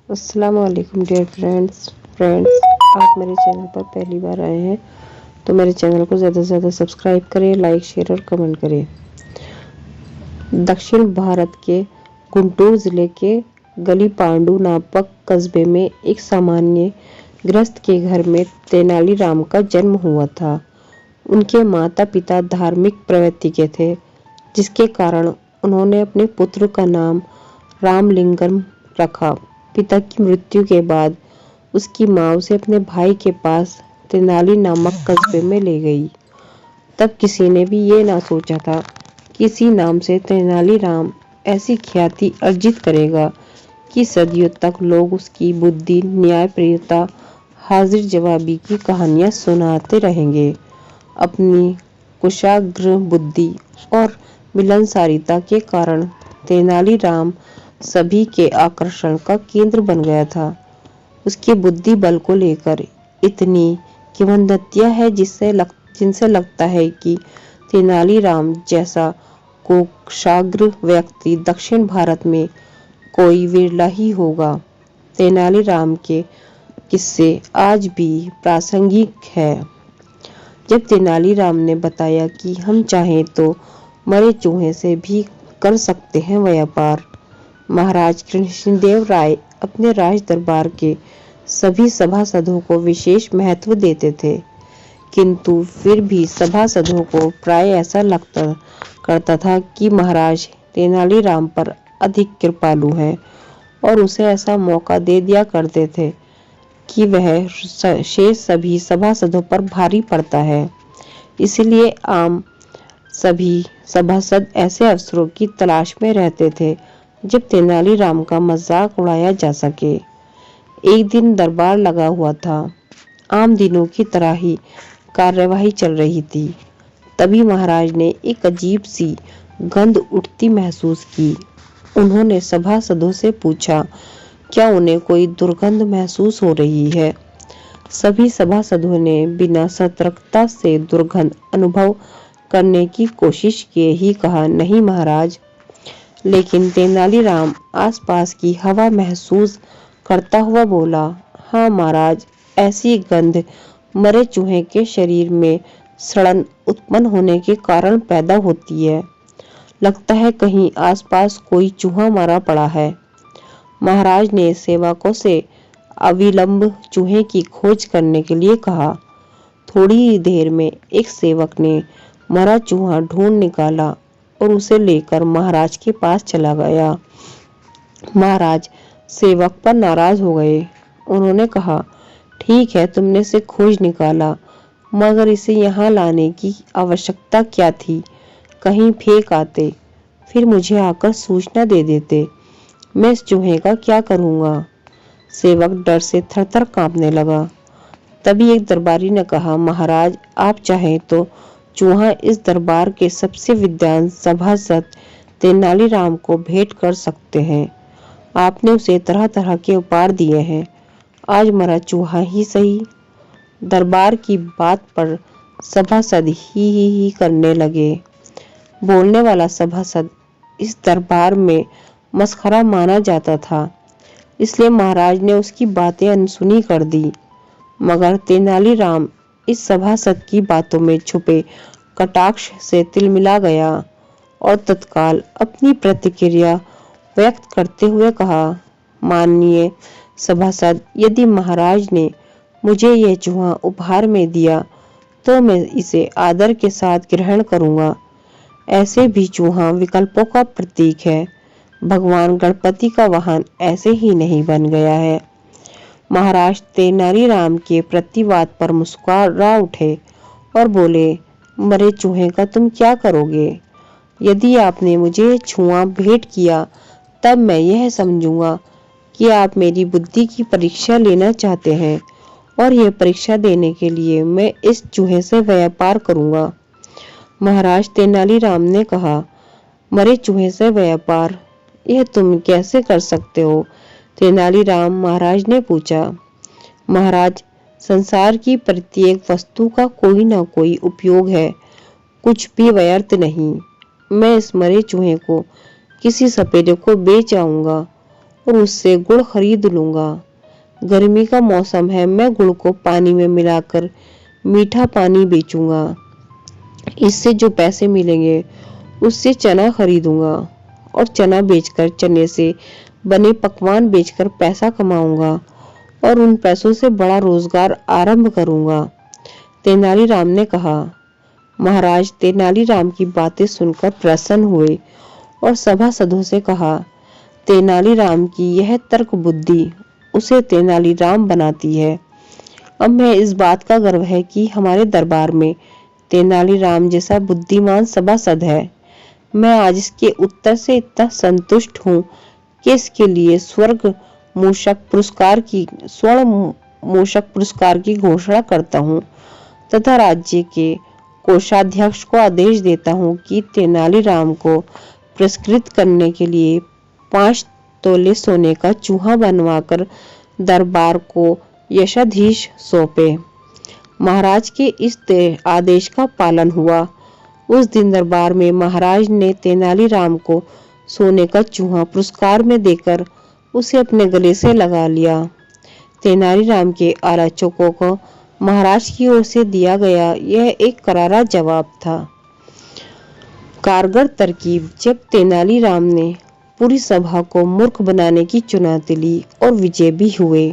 अस्सलाम वालेकुम dear friends आप मेरे चैनल पर पहली बार आए हैं तो मेरे चैनल को ज़्यादा से ज़्यादा सब्सक्राइब करें, लाइक, शेयर और कमेंट करें। दक्षिण भारत के गुंटूर ज़िले के गलीपांडु नामक कस्बे में एक सामान्य गृहस्थ के घर में तेनालीराम का जन्म हुआ था। उनके माता पिता धार्मिक प्रवृत्ति के थे, जिसके कारण उन्होंने अपने पुत्र का नाम रामलिंगम रखा। पिता की मृत्यु के बाद उसकी माँ उसे अपने भाई के पास तेनाली नामक कस्बे में ले गई। तब किसी ने भी ये ना सोचा था कि इसी नाम से तेनालीराम ऐसी ख्याति अर्जित करेगा कि सदियों तक लोग उसकी बुद्धि, न्यायप्रियता, हाजिर जवाबी की कहानियां सुनाते रहेंगे। अपनी कुशाग्र बुद्धि और मिलनसारिता के कारण तेनालीराम सभी के आकर्षण का केंद्र बन गया था। उसकी बुद्धि बल को लेकर इतनी किंवदंतियां है जिनसे लगता है कि तेनालीराम जैसा कुशाग्र व्यक्ति दक्षिण भारत में कोई विरला ही होगा। तेनालीराम के किस्से आज भी प्रासंगिक है। जब तेनालीराम ने बताया कि हम चाहें तो मरे चूहे से भी कर सकते हैं व्यापार, महाराज कृष्णदेव राय अपने राज दरबार के सभी सभासदों को विशेष महत्व देते थे, किंतु फिर भी सभासदों को प्राय ऐसा लगता करता था कि महाराज तेनालीराम पर अधिक कृपालु हैं और उसे ऐसा मौका दे दिया करते थे कि वह शेष सभी सभासदों पर भारी पड़ता है। इसलिए आम सभी सभासद ऐसे अवसरों की तलाश में रहते थे जब तेनालीराम का मजाक उड़ाया जा सके। एक दिन दरबार लगा हुआ था। आम दिनों की तरह ही कार्यवाही चल रही थी। तभी महाराज ने एक अजीब सी गंध उठती महसूस की। उन्होंने सभासदों से पूछा, क्या उन्हें कोई दुर्गंध महसूस हो रही है? सभी सभासदों ने बिना सतर्कता से दुर्गंध अनुभव करने की कोशिश किए ही कहा, नहीं महाराज। लेकिन तेनालीराम आसपास की हवा महसूस करता हुआ बोला, हाँ महाराज, ऐसी गंध मरे चूहे के शरीर में सड़न उत्पन्न होने के कारण पैदा होती है। लगता है कहीं आसपास कोई चूहा मरा पड़ा है। महाराज ने सेवकों से अविलंब चूहे की खोज करने के लिए कहा। थोड़ी ही देर में एक सेवक ने मरा चूहा ढूंढ निकाला और उसे लेकर महाराज के पास चला गया। महाराज सेवक पर नाराज हो गए। उन्होंने कहा, ठीक है, तुमने इसे खोज निकाला, मगर इसे यहाँ लाने की आवश्यकता क्या थी? कहीं फेंक आते, फिर मुझे आकर सूचना दे देते। मैं इस चूहे का क्या करूँगा? सेवक डर से थरथर कांपने लगा। तभी एक दरबारी ने कहा, महाराज, आप चाहें तो चूहा इस दरबार के सबसे विद्वान सभासद तेनालीराम को भेंट कर सकते हैं। आपने उसे तरह तरह के उपहार दिए हैं, आज मरा चूहा ही सही। दरबार की बात पर सभासद ही करने लगे। बोलने वाला सभासद इस दरबार में मस्खरा माना जाता था, इसलिए महाराज ने उसकी बातें अनसुनी कर दी। मगर तेनालीराम इस सभासद की बातों में छुपे कटाक्ष से तिलमिला गया और तत्काल अपनी प्रतिक्रिया व्यक्त करते हुए कहा, माननीय सभासद, यदि महाराज ने मुझे यह चूहा उपहार में दिया तो मैं इसे आदर के साथ ग्रहण करूंगा। ऐसे भी चूहा विकल्पों का प्रतीक है। भगवान गणपति का वाहन ऐसे ही नहीं बन गया है। महाराज तेनालीराम के प्रतिवाद पर मुस्कुरा उठे और बोले, मरे चूहे का तुम क्या करोगे? यदि आपने मुझे छुआ भेंट किया तब मैं यह समझूंगा कि आप मेरी बुद्धि की परीक्षा लेना चाहते हैं और यह परीक्षा देने के लिए मैं इस चूहे से व्यापार करूंगा। महाराज तेनालीराम ने कहा, मरे चूहे से व्यापार, यह तुम कैसे कर सकते हो? तेनालीराम महाराज ने पूछा। महाराज, संसार की प्रत्येक वस्तु का कोई ना कोई उपयोग है, कुछ भी व्यर्थ नहीं। मैं इस मरे चूहे को किसी सपेरे को बेच आऊंगा और उससे गुड़ खरीद लूंगा। गर्मी का मौसम है, मैं गुड़ को पानी में मिलाकर मीठा पानी बेचूंगा। इससे जो पैसे मिलेंगे उससे चना खरीदूंगा और चना बेचकर चने से बने पकवान बेचकर पैसा कमाऊंगा और उन पैसों से बड़ा रोजगार आरंभ करूंगा। तेनालीराम ने कहा। महाराज तेनालीराम की बातें सुनकर प्रसन्न हुए और सभासदों से कहा, तेनालीराम की यह तर्क बुद्धि उसे तेनालीराम बनाती है। अब मैं इस बात का गर्व है कि हमारे दरबार में तेनालीराम जैसा बुद्धिमान सभासद है। मैं आज इसके उत्तर से इतना संतुष्ट हूँ कि इसके लिए स्वर्ण मूषक पुरस्कार की घोषणा करता हूँ तथा राज्य के कोषाध्यक्ष को आदेश देता हूँ कि तेनालीराम को पुरस्कृत करने के लिए 5 तोले सोने का चूहा बनवाकर दरबार को यशाधीश सौंपे। महाराज के इस आदेश का पालन हुआ। उस दिन दरबार में महाराज ने तेनालीराम को सोने का चूहा पुरस्कार में देकर उसे अपने गले से लगा लिया। तेनालीराम के आलोचकों को महाराज की ओर से दिया गया यह एक करारा जवाब था। कारगर तरकीब। जब तेनालीराम ने पूरी सभा को मूर्ख बनाने की चुनौती ली और विजय भी हुए।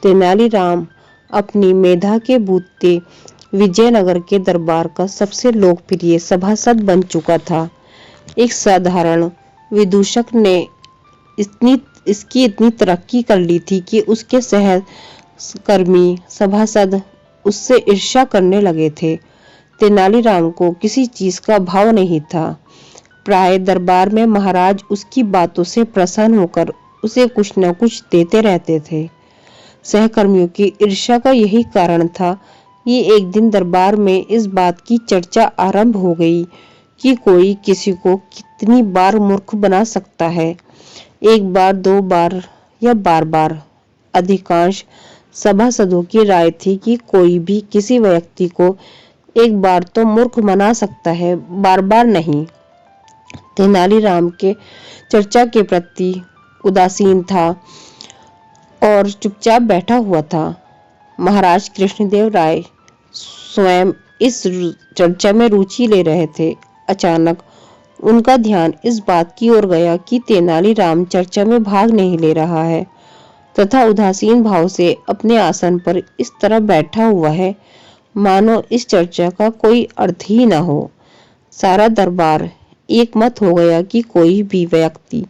तेनालीराम अपनी मेधा के बूते विजयनगर के दरबार का सबसे लोकप्रिय सभासद बन चुका था। एक साधारण विदूषक ने इसकी इतनी तरक्की कर ली थी कि उसके सहकर्मी सभासद उससे ईर्ष्या करने लगे थे। तेनालीराम को किसी चीज का भाव नहीं था। प्राय दरबार में महाराज उसकी बातों से प्रसन्न होकर उसे कुछ न कुछ देते रहते थे। सहकर्मियों की ईर्ष्या का यही कारण था कि एक दिन दरबार में इस बात की चर्चा आरंभ हो गई कि कोई किसी को कितनी बार मूर्ख बना सकता है, 1 बार, 2 बार या बार बार। अधिकांश सभासदों की राय थी कि कोई भी किसी व्यक्ति को 1 बार तो मूर्ख बना सकता है, बार बार नहीं। तेनालीराम के चर्चा के प्रति उदासीन था और चुपचाप बैठा हुआ था। महाराज कृष्णदेव राय स्वयं इस चर्चा में रुचि ले रहे थे। अचानक उनका ध्यान इस बात की ओर गया कि तेनालीराम चर्चा में भाग नहीं ले रहा है तथा उदासीन भाव से अपने आसन पर इस तरह बैठा हुआ है मानो इस चर्चा का कोई अर्थ ही न हो। सारा दरबार एकमत हो गया कि कोई भी व्यक्ति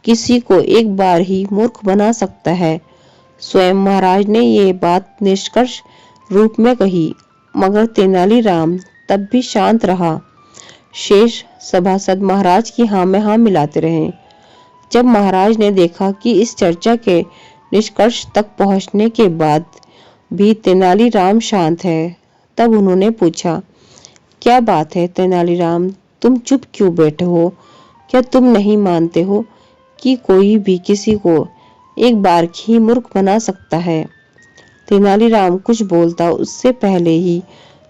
किसी को 1 बार ही मूर्ख बना सकता है। स्वयं महाराज ने ये बात निष्कर्ष रूप में कही, मगर तेनालीराम तब भी शांत रहा। शेष सभासद महाराज की हाँ में हाँ मिलाते रहे। जब महाराज ने देखा कि इस चर्चा के निष्कर्ष तक पहुंचने के बाद भी तेनालीराम शांत है, तब उन्होंने पूछा, क्या बात है तेनालीराम, तुम चुप क्यों बैठे हो? क्या तुम नहीं मानते हो कि कोई भी किसी को 1 बार ही मूर्ख बना सकता है? तेनालीराम कुछ बोलता उससे पहले ही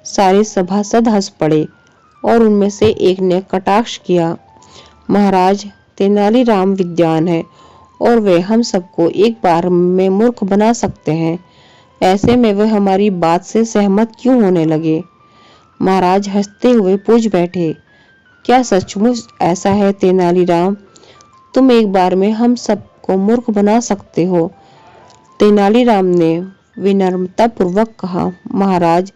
सारे सभासद हंस पड़े और उनमें से एक ने कटाक्ष किया, महाराज तेनालीराम विद्वान है और वे हम सबको 1 बार में मूर्ख बना सकते हैं। ऐसे में वे हमारी बात से सहमत क्यों होने लगे? महाराज हंसते हुए पूछ बैठे, क्या सचमुच ऐसा है तेनालीराम? तुम 1 बार में हम सबको मूर्ख बना सकते हो? तेनालीराम ने विनम्रता पूर्वक कहा, महाराज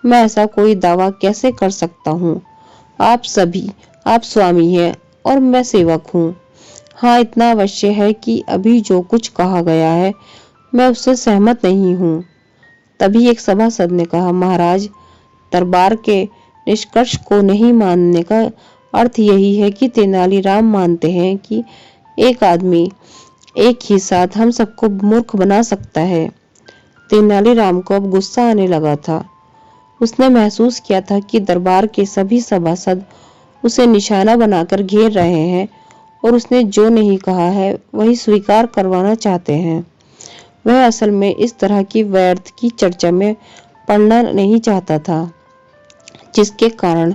मैं ऐसा कोई दावा कैसे कर सकता हूँ? आप स्वामी हैं और मैं सेवक हूँ। हाँ, इतना अवश्य है कि अभी जो कुछ कहा गया है मैं उससे सहमत नहीं हूँ। तभी एक सभासद ने कहा, महाराज दरबार के निष्कर्ष को नहीं मानने का अर्थ यही है कि तेनालीराम मानते हैं कि एक आदमी एक ही साथ हम सबको मूर्ख बना सकता है। तेनालीराम को अब गुस्सा आने लगा था। उसने महसूस किया था कि दरबार के सभी सभासद उसे निशाना बनाकर घेर रहे हैं और उसने जो नहीं कहा है वही स्वीकार करवाना चाहते हैं। वह असल में इस तरह की व्यर्थ की चर्चा में पड़ना नहीं चाहता था, जिसके कारण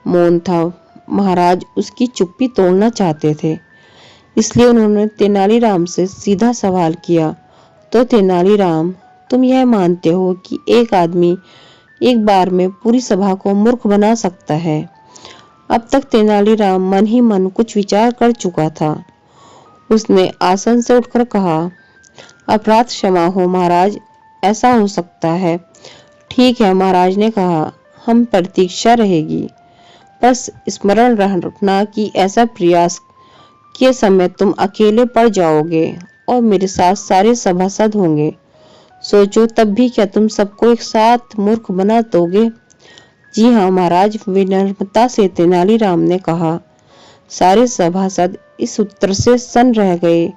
मौन था। महाराज उसकी चुप्पी तोड़ना चाहते थे। इसलिए उन्होंने तेनालीराम से सीधा सवाल किया, तो तेनालीराम, तुम यह मानते हो कि एक आदमी एक बार में पूरी सभा को मूर्ख बना सकता है? अब तक तेनालीराम मन ही मन कुछ विचार कर चुका था। उसने आसन से उठकर कहा, अपराध क्षमा हो महाराज, ऐसा हो सकता है। ठीक है, महाराज ने कहा, हम प्रतीक्षा रहेगी। बस स्मरण रखना कि ऐसा प्रयास के समय तुम अकेले पड़ जाओगे और मेरे साथ सारे सभासद होंगे। सोचो, तब भी क्या तुम सबको एक साथ मूर्ख बना दोगे? जी हाँ महाराज, विनम्रता से तेनालीराम ने कहा। सारे सभासद इस उत्तर से सन्न रह गए।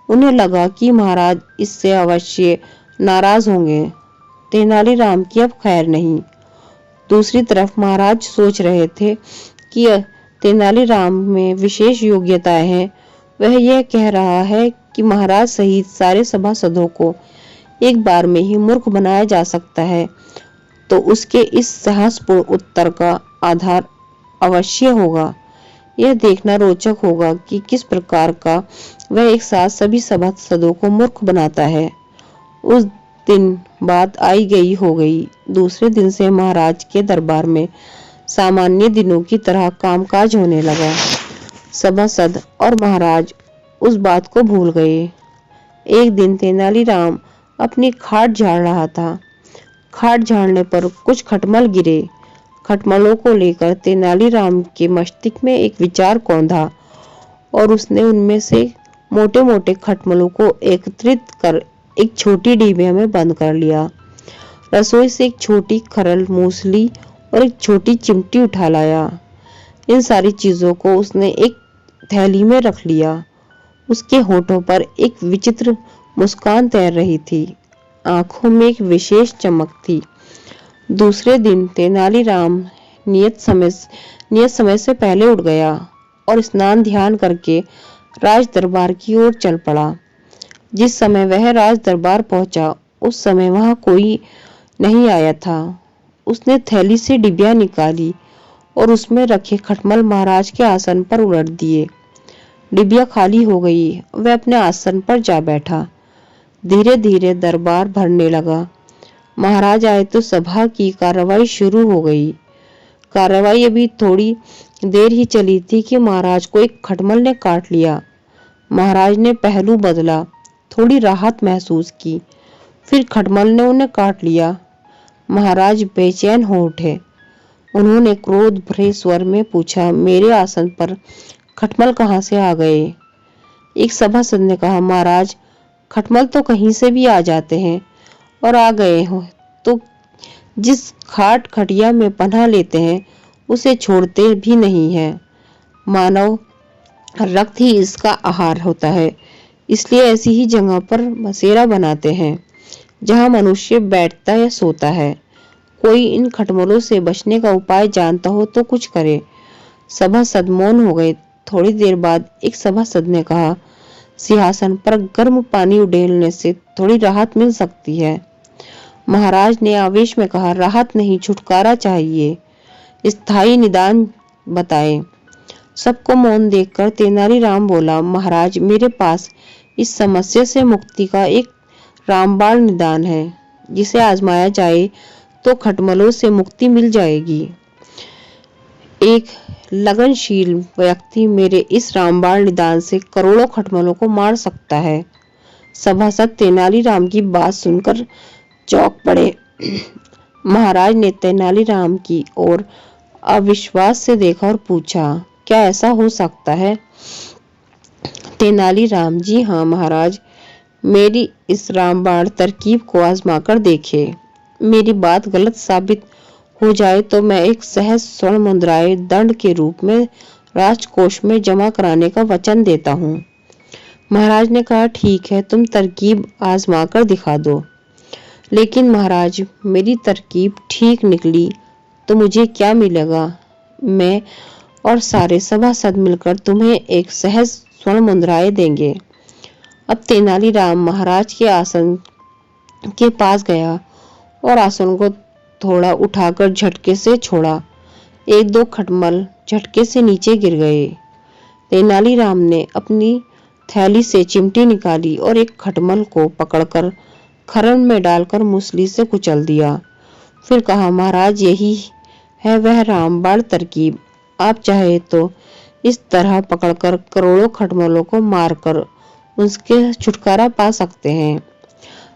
उन्हें लगा कि महाराज इससे अवश्य नाराज होंगे। तेनालीराम की अब खैर नहीं। दूसरी तरफ महाराज सोच रहे थे कि तेनालीराम में विशेष योग्यताएं हैं। वह यह कह रहा है कि महाराज सहित सारे सभासदों को एक बार में ही मूर्ख बनाया जा सकता है, तो उसके इस साहसपूर्ण उत्तर का आधार अवश्य होगा। यह देखना रोचक होगा कि किस प्रकार का वह एक साथ सभी सभासदों को मूर्ख बनाता है। उस दिन बात आई गई हो गई। दूसरे दिन से महाराज के दरबार में सामान्य दिनों की तरह कामकाज होने लगा। सभासद और महाराज उस बात को भूल गए। एक दिन तेनालीराम अपनी खाट झाड़ रहा था। खाट झाड़ने पर कुछ खटमल गिरे। खटमलों को लेकर तेनालीराम के मस्तिष्क में एक विचार कौंधा और उसने उनमें से मोटे मोटे खटमलों को एकत्रित कर एक छोटी डिबिया में बंद कर लिया। रसोई से एक छोटी खरल मूसली और एक छोटी चिमटी उठा लाया। इन सारी चीजों को उसने एक थैली में रख लिया। उसके होठों पर एक विचित्र मुस्कान तैर रही थी। आंखों में एक विशेष चमक थी। दूसरे दिन तेनालीराम नियत समय से पहले उठ गया और स्नान ध्यान करके राज दरबार की ओर चल पड़ा। जिस समय वह राज दरबार पहुंचा, उस समय वहां कोई नहीं आया था। उसने थैली से डिबिया निकाली और उसमें रखे खटमल महाराज के आसन पर उलट दिए। डिबिया खाली हो गई। वह अपने आसन पर जा बैठा। धीरे धीरे दरबार भरने लगा। महाराज आए तो सभा की कार्रवाई शुरू हो गई। कार्रवाई अभी थोड़ी देर ही चली थी कि महाराज को एक खटमल ने काट लिया। महाराज ने पहलू बदला, थोड़ी राहत महसूस की। फिर खटमल ने उन्हें काट लिया। महाराज बेचैन हो उठे। उन्होंने क्रोध भरे स्वर में पूछा, मेरे आसन पर खटमल कहाँ से आ गए? एक सभासद ने कहा, महाराज, खटमल तो कहीं से भी आ जाते हैं, और आ गए हो तो जिस खाट खटिया में पनाह लेते हैं उसे छोड़ते भी नहीं है। मानव रक्त ही इसका आहार होता है, इसलिए ऐसी ही जगह पर बसेरा बनाते हैं जहां मनुष्य बैठता या सोता है। कोई इन खटमलों से बचने का उपाय जानता हो तो कुछ करे। सभासद मौन हो गए। थोड़ी देर बाद एक सभासद ने कहा, सिंहासन पर गर्म पानी उड़ेलने से थोड़ी राहत मिल सकती है। महाराज ने आवेश में कहा, राहत नहीं, छुटकारा चाहिए, स्थायी निदान बताएं। सबको मौन देखकर तेनालीराम बोला, महाराज, मेरे पास इस समस्या से मुक्ति का एक रामबाण निदान है। जिसे आजमाया जाए तो खटमलों से मुक्ति मिल जाएगी। एक लगनशील व्यक्ति मेरे इस रामबाण निदान से करोड़ों खटमलों को मार सकता है। सभासद तेनालीराम की बात सुनकर चौंक पड़े। महाराज ने तेनालीराम की ओर अविश्वास से देखा और पूछा, क्या ऐसा हो सकता है? तेनालीराम, जी हाँ महाराज, मेरी इस रामबाण तरकीब को आजमाकर देखे। मेरी बात गलत साबित हो जाए तो मैं एक सहज स्वर्ण मुद्राएं दंड के रूप में राजकोष में जमा कराने का वचन देता हूँ। महाराज ने कहा, ठीक है, तुम तरकीब आजमाकर दिखा दो। लेकिन महाराज, मेरी तरकीब ठीक निकली तो मुझे क्या मिलेगा? मैं और सारे सभासद मिलकर तुम्हें एक सहज स्वर्ण मुद्राएं देंगे। अब तेनालीराम महाराज के आसन के पास गया और आसन को थोड़ा उठाकर झटके से छोड़ा। एक दो खटमल झटके से नीचे गिर गए। तेनालीराम ने अपनी थैली से चिमटी निकाली और एक खटमल को पकड़कर खरन में डालकर मूसली से कुचल दिया। फिर कहा, महाराज यही है वह रामबाण तरकीब। आप चाहे तो इस तरह पकड़कर करोड़ों खटमलों को मारकर उसके छुटकारा पा सकते हैं।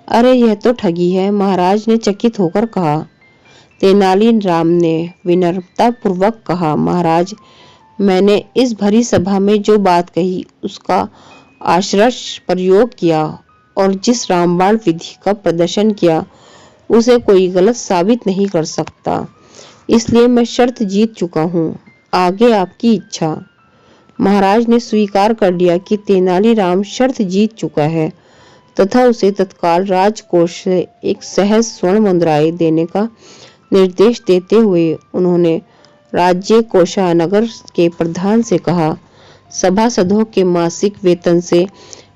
अरे यह तो ठगी है, महाराज ने चकित होकर कहा। तेनालीराम ने विनम्रता पूर्वक कहा, महाराज मैंने इस भरी सभा में जो बात कही उसका आशर्ष प्रयोग किया और जिस रामबाण विधि का प्रदर्शन किया उसे कोई गलत साबित नहीं कर सकता, इसलिए मैं शर्त जीत चुका हूँ। आगे आपकी इच्छा। महाराज ने स्वीकार कर लिया कि तेनालीराम शर्त जीत चुका है तथा उसे तत्काल राजकोष से एक सहज स्वर्ण मुद्राएं देने का निर्देश देते हुए उन्होंने राज्य कोषागार के प्रधान से कहा, सभासदों के मासिक वेतन से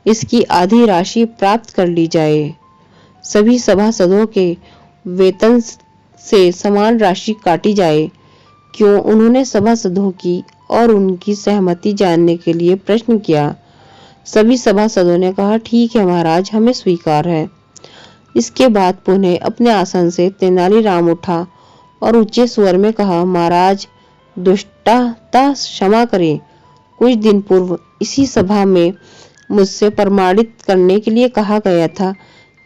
इसकी आधी राशि प्राप्त कर ली जाए। सभी सभासदों के वेतन से समान राशि काटी जाए। क्यों? उन्होंने सभासदों की और उनकी सहमति जानने के लिए प्रश्न किया। सभी सभासदों ने कहा, ठीक है महाराज, हमें स्वीकार है। इसके बाद पुनः अपने आसन से तेनालीराम उठा और ऊंचे स्वर में कहा, महाराज दुष्टता क्षमा करें। कुछ दिन पूर्व इसी सभा में मुझसे प्रमाणित करने के लिए कहा गया था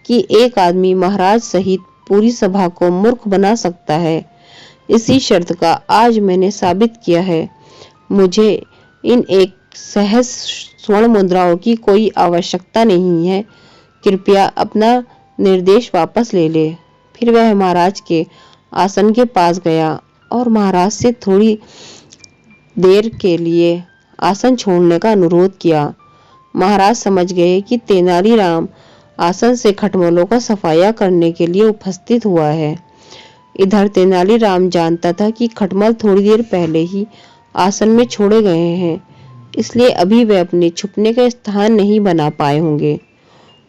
कि एक आदमी महाराज सहित पूरी सभा को मूर्ख बना सकता है। इसी शर्त का आज मैंने साबित किया है। मुझे इन एक सहज स्वर्ण मुद्राओं की कोई आवश्यकता नहीं है। कृपया अपना निर्देश वापस ले ले। फिर वह महाराज के आसन के पास गया और महाराज से थोड़ी देर के लिए आसन छोड़ने का अनुरोध किया। महाराज समझ गए कि तेनालीराम आसन से खटमलों का सफाया करने के लिए उपस्थित हुआ है। इधर तेनालीराम जानता था कि खटमल थोड़ी देर पहले ही आसन में छोड़े गए हैं, इसलिए अभी वे अपने छुपने का स्थान नहीं बना पाए होंगे।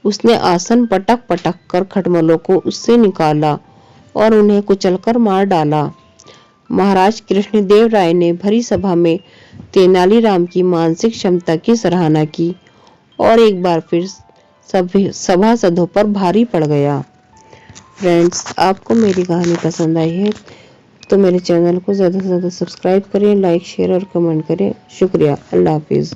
उसने आसन पटक पटक कर खटमलों को उससे निकाला और उन्हें कुचलकर मार डाला। महाराज कृष्णदेव राय ने भरी सभा में तेनालीराम की मानसिक क्षमता की सराहना की और एक बार फिर सभी सभासदों पर भारी पड़ गया। फ्रेंड्स, आपको मेरी कहानी पसंद आई है तो मेरे चैनल को ज़्यादा से ज़्यादा सब्सक्राइब करें, लाइक, शेयर और कमेंट करें। शुक्रिया। अल्लाह हाफिज़।